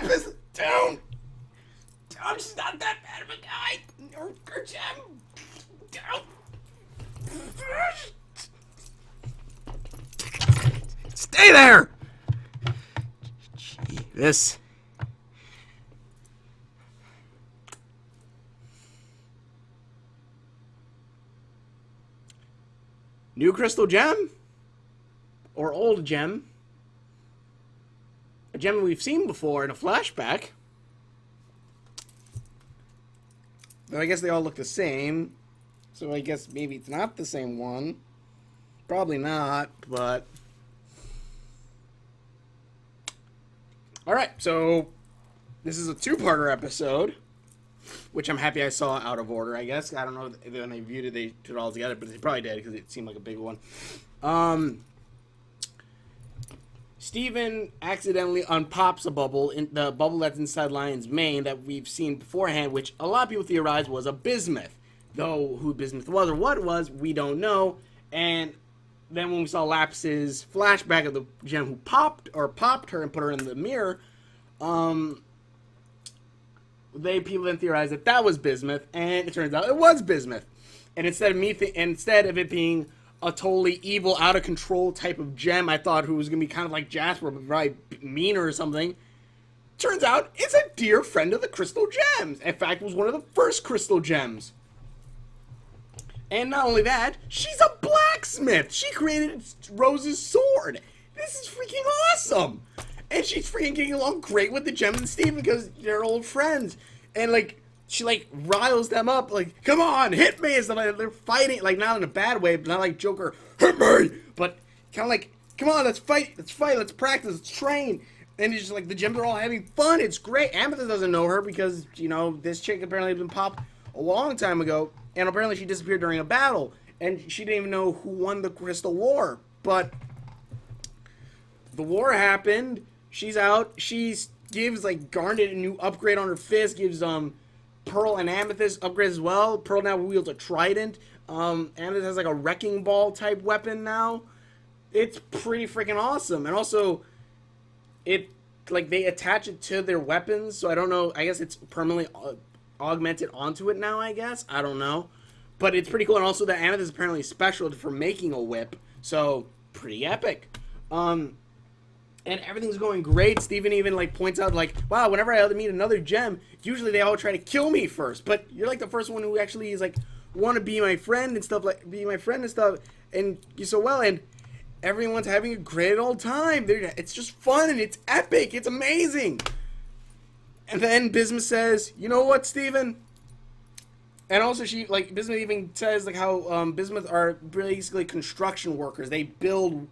Lapis! Down! Down! She's not that bad of a guy! Her gem! Down! Stay there! Gee, this... New crystal gem? Or old gem? A gem we've seen before in a flashback. Though I guess they all look the same. So I guess maybe it's not the same one. Probably not, but... Alright, so... This is a two-parter episode. Which I'm happy I saw out of order, I guess. I don't know if when they viewed it, they put it all together, but they probably did, because it seemed like a big one. Steven accidentally unpops a bubble, in the bubble that's inside Lion's mane that we've seen beforehand, which a lot of people theorize was a Bismuth. Though who Bismuth was or what it was, we don't know. And then when we saw Lapis's flashback of the gem who popped her and put her in the mirror, people then theorized that was Bismuth, and it turns out it was Bismuth. And instead of it being a totally evil, out of control type of gem, I thought who was gonna be kind of like Jasper, but very meaner or something. Turns out it's a dear friend of the crystal gems. In fact, it was one of the first crystal gems. And not only that, she's a blacksmith. She created Rose's sword. This is freaking awesome. And she's freaking getting along great with the Gem and Steve because they're old friends. And, like, she, like, riles them up, like, come on, hit me. And stuff like that. They're fighting, like, not in a bad way, but not like Joker, hit me. But kind of like, come on, let's fight, let's practice, let's train. And it's just like, the Gems are all having fun. It's great. Amethyst doesn't know her because, you know, this chick apparently had been popped a long time ago. And apparently she disappeared during a battle. And she didn't even know who won the Crystal War. But the war happened. She's out. She gives, like, Garnet a new upgrade on her fist. Gives, Pearl and Amethyst upgrades as well. Pearl now wields a trident. Amethyst has, like, a wrecking ball type weapon now. It's pretty freaking awesome. And also, they attach it to their weapons. So I don't know. I guess it's permanently augmented onto it now, I guess. I don't know. But it's pretty cool. And also, the Amethyst is apparently special for making a whip. So, pretty epic. And everything's going great. Steven even, like, points out, like, wow, whenever I meet another gem, usually they all try to kill me first. But you're, like, the first one who actually is, like, want to be my friend and stuff, and you're so well, and everyone's having a great old time. It's just fun, and it's epic. It's amazing. And then Bismuth says, you know what, Steven? And also Bismuth even says, like, how Bismuth are basically construction workers. They build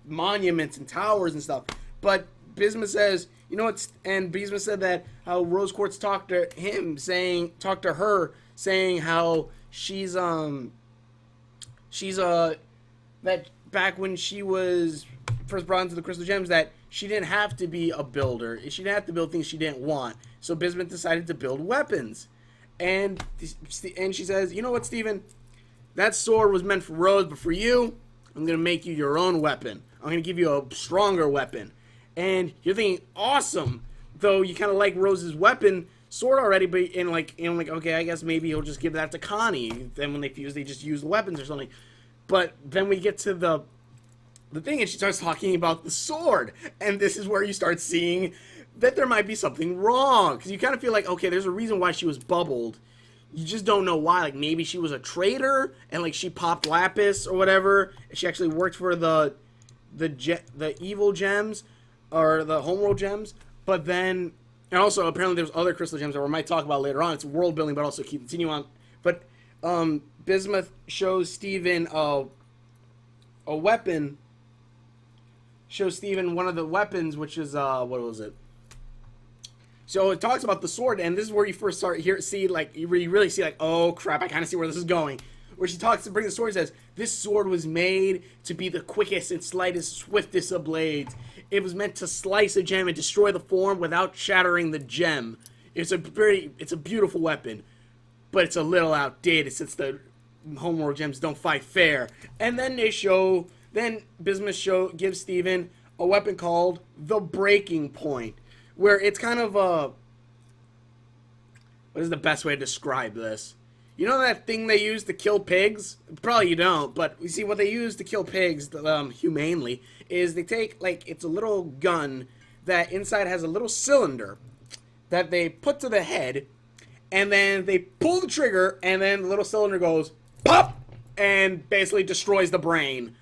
monuments and towers and stuff. But Bismuth says, you know what, and Bismuth said that how Rose Quartz talked to her, saying how that back when she was first brought into the Crystal Gems, that she didn't have to be a builder. She didn't have to build things she didn't want. So Bismuth decided to build weapons. And she says, you know what, Steven? That sword was meant for Rose, but for you, I'm going to make you your own weapon. I'm going to give you a stronger weapon. And you're thinking, awesome. Though you kind of like Rose's weapon sword already, but okay, I guess maybe he'll just give that to Connie. Then when they fuse, they just use the weapons or something. But then we get to the thing, and she starts talking about the sword. And this is where you start seeing that there might be something wrong. Because you kind of feel like, okay, there's a reason why she was bubbled. You just don't know why. Like, maybe she was a traitor, and, like, she popped Lapis or whatever. She actually worked for the evil gems, or the homeworld gems. But then, and also, apparently there's other crystal gems that we might talk about later on. It's world building, but also continue on. But, Bismuth shows Steven a weapon. Shows Steven one of the weapons, which is, what was it? So it talks about the sword, and this is where you first you really see, like, oh crap, I kind of see where this is going. Where she talks to bring the sword, says, this sword was made to be the quickest and swiftest of blades. It was meant to slice a gem and destroy the form without shattering the gem. It's a beautiful weapon, but it's a little outdated since the homeworld gems don't fight fair. And then Bismuth gives Steven a weapon called the Breaking Point, where it's kind of a, what is the best way to describe this? You know that thing they use to kill pigs? Probably you don't, but you see what they use to kill pigs humanely is they take, like, it's a little gun that inside has a little cylinder that they put to the head, and then they pull the trigger, and then the little cylinder goes pop, and basically destroys the brain.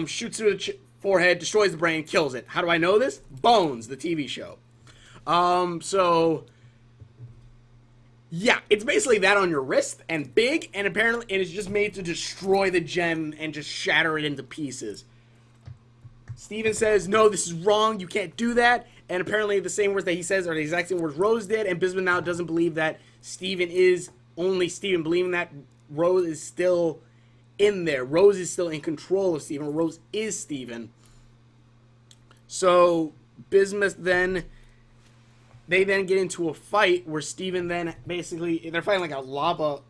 Shoots through the forehead, destroys the brain, kills it. How do I know this? Bones, the TV show. So yeah, it's basically that on your wrist and big, and apparently it is just made to destroy the gem and just shatter it into pieces. Steven says, no, this is wrong, you can't do that, and apparently the same words that he says are the exact same words Rose did, and Bismuth now doesn't believe that Steven is only Steven, believing that Rose is still in there. Rose is still in control of Steven. Rose is Steven. So Bismuth then, they then get into a fight where Steven then basically, they're fighting like a lava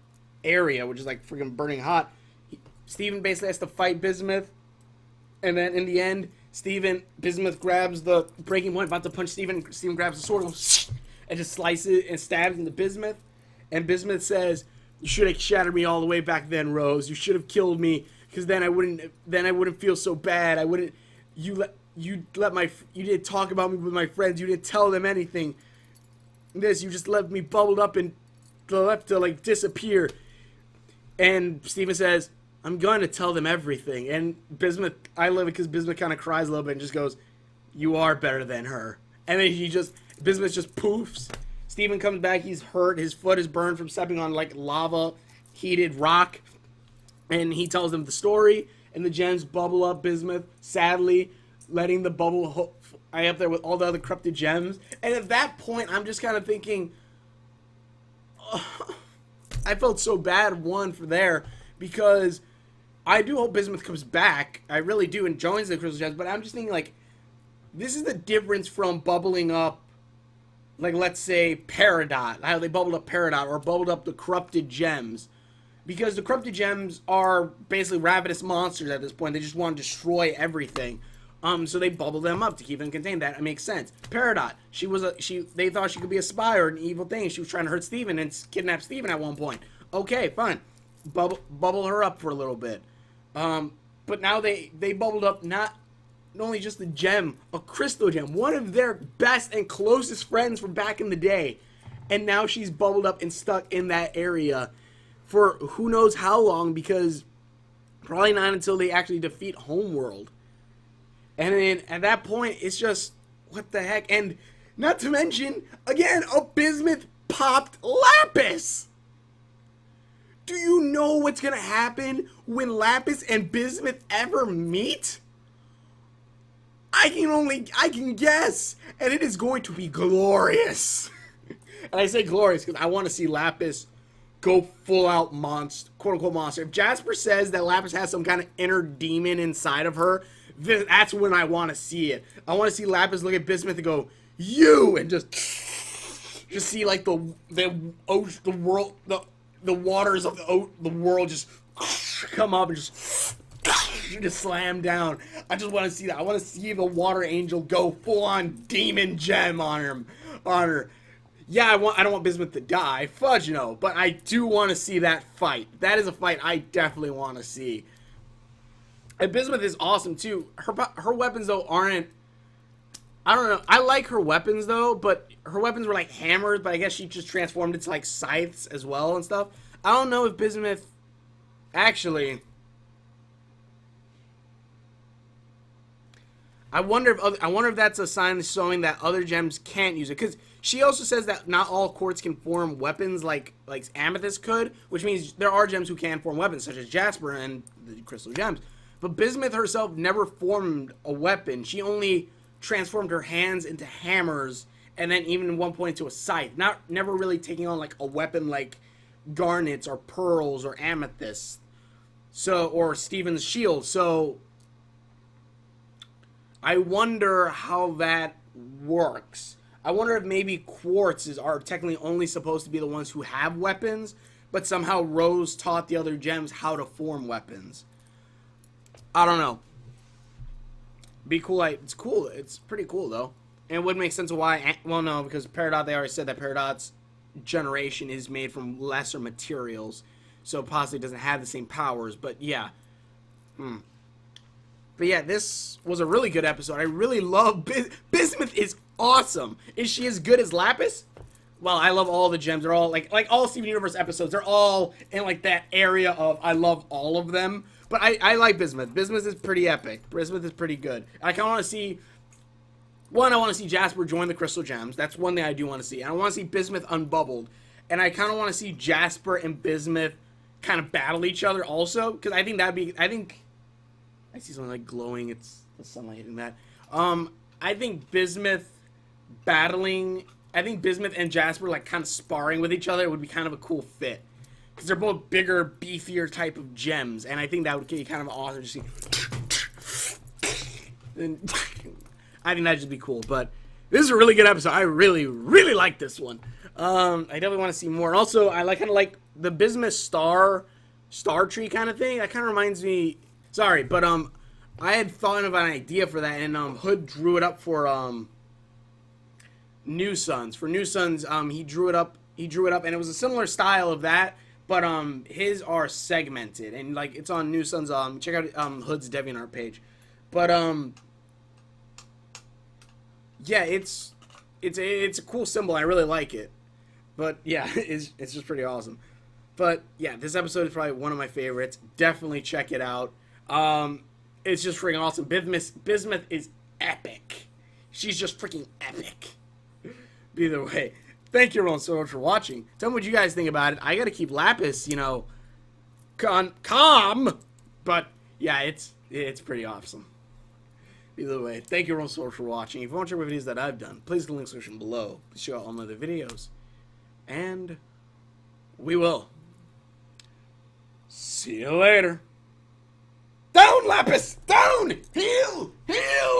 area, which is like freaking burning hot. Steven basically has to fight Bismuth, and then in the end, Bismuth grabs the breaking point, about to punch Steven. Steven grabs the sword and just slices and stabs into Bismuth. And Bismuth says, you should have shattered me all the way back then, Rose. You should have killed me, because then I wouldn't feel so bad. You didn't talk about me with my friends. You didn't tell them anything. You just left me bubbled up and left to like disappear. And Steven says, I'm going to tell them everything. And Bismuth, I love it because Bismuth kind of cries a little bit and just goes, you are better than her. And then Bismuth just poofs. Steven comes back, he's hurt, his foot is burned from stepping on like lava, heated rock. And he tells them the story, and the gems bubble up Bismuth, sadly, letting the bubble up there with all the other corrupted gems. And at that point, I'm just kind of thinking, I felt so bad, for there, because I do hope Bismuth comes back. I really do, and joins the Crystal Gems, but I'm just thinking, like, this is the difference from bubbling up, like, let's say, Peridot, how they bubbled up Peridot, or bubbled up the corrupted gems. Because the corrupted gems are basically ravenous monsters at this point. They just want to destroy everything. So they bubble them up to keep them contained. That makes sense. Peridot, they thought she could be a spy or an evil thing. She was trying to hurt Steven and kidnap Steven at one point. Okay, fine. Bubble her up for a little bit. But now they bubbled up not only just a gem, a crystal gem, one of their best and closest friends from back in the day. And now she's bubbled up and stuck in that area for who knows how long, because probably not until they actually defeat Homeworld. And then at that point, it's just, what the heck? And not to mention, again, a Bismuth popped Lapis. Do you know what's going to happen when Lapis and Bismuth ever meet? I can guess. And it is going to be glorious. And I say glorious because I want to see Lapis go full out monster, quote unquote monster. If Jasper says that Lapis has some kind of inner demon inside of her, that's when I want to see it. I want to see Lapis look at Bismuth and go, you, and just see like the world, the waters of the world just come up and just slam down. I just want to see that. I want to see the water angel go full on demon gem on her. Yeah, I don't want Bismuth to die, fudge no, but I do want to see that fight. That is a fight I definitely want to see. And Bismuth is awesome too. Her weapons though aren't, I don't know. I like her weapons though, but her weapons were like hammers, but I guess she just transformed into like scythes as well and stuff. I don't know if Bismuth actually, I wonder if that's a sign showing that other gems can't use it, because she also says that not all quartz can form weapons like Amethyst could, which means there are gems who can form weapons, such as Jasper and the Crystal Gems. But Bismuth herself never formed a weapon. She only transformed her hands into hammers, and then even at one point into a scythe. Never really taking on like a weapon like garnets or pearls or amethyst. Or Steven's shield. So I wonder how that works. I wonder if maybe quartzes are technically only supposed to be the ones who have weapons, but somehow Rose taught the other gems how to form weapons. I don't know. Be cool. It's cool. It's pretty cool though. And it would make sense of why. Well, no, because Peridot, they already said that Peridot's generation is made from lesser materials, so possibly doesn't have the same powers. But yeah. But yeah, this was a really good episode. I really love Bismuth is awesome. Is she as good as Lapis? Well, I love all the gems. They're all like all Steven Universe episodes. They're all in like that area of I love all of them. But I like Bismuth. Bismuth is pretty epic. Bismuth is pretty good. I kind of want to see. One, I want to see Jasper join the Crystal Gems. That's one thing I do want to see. And I want to see Bismuth unbubbled. And I kind of want to see Jasper and Bismuth kind of battle each other also. Because I think that'd be... I see something like glowing. It's the sunlight hitting that. I think Bismuth battling... I think Bismuth and Jasper like kind of sparring with each other would be kind of a cool fit. Because they're both bigger, beefier type of gems. And I think that would be kind of awesome to see. And... I think that'd just be cool, but this is a really good episode. I really, really like this one. I definitely want to see more. Also, I kind of like the Bismuth star tree kind of thing. That kind of reminds me. Sorry, but I had thought of an idea for that, and Hood drew it up for New Suns. For New Suns, he drew it up. And it was a similar style of that, but his are segmented, and like it's on New Suns. Check out Hood's DeviantArt page, but yeah, it's a cool symbol. I really like it. But yeah, it's just pretty awesome. But yeah, this episode is probably one of my favorites. Definitely check it out. It's just freaking awesome. Bismuth is epic. She's just freaking epic. Either way, thank you everyone so much for watching. Tell me what you guys think about it. I gotta keep Lapis, calm. But yeah, it's pretty awesome. Either way, thank you everyone so much for watching. If you want to check my videos that I've done, please click the link description below to show all my other videos. And we will see you later. Down, Lapis! Down! Heal! Heal!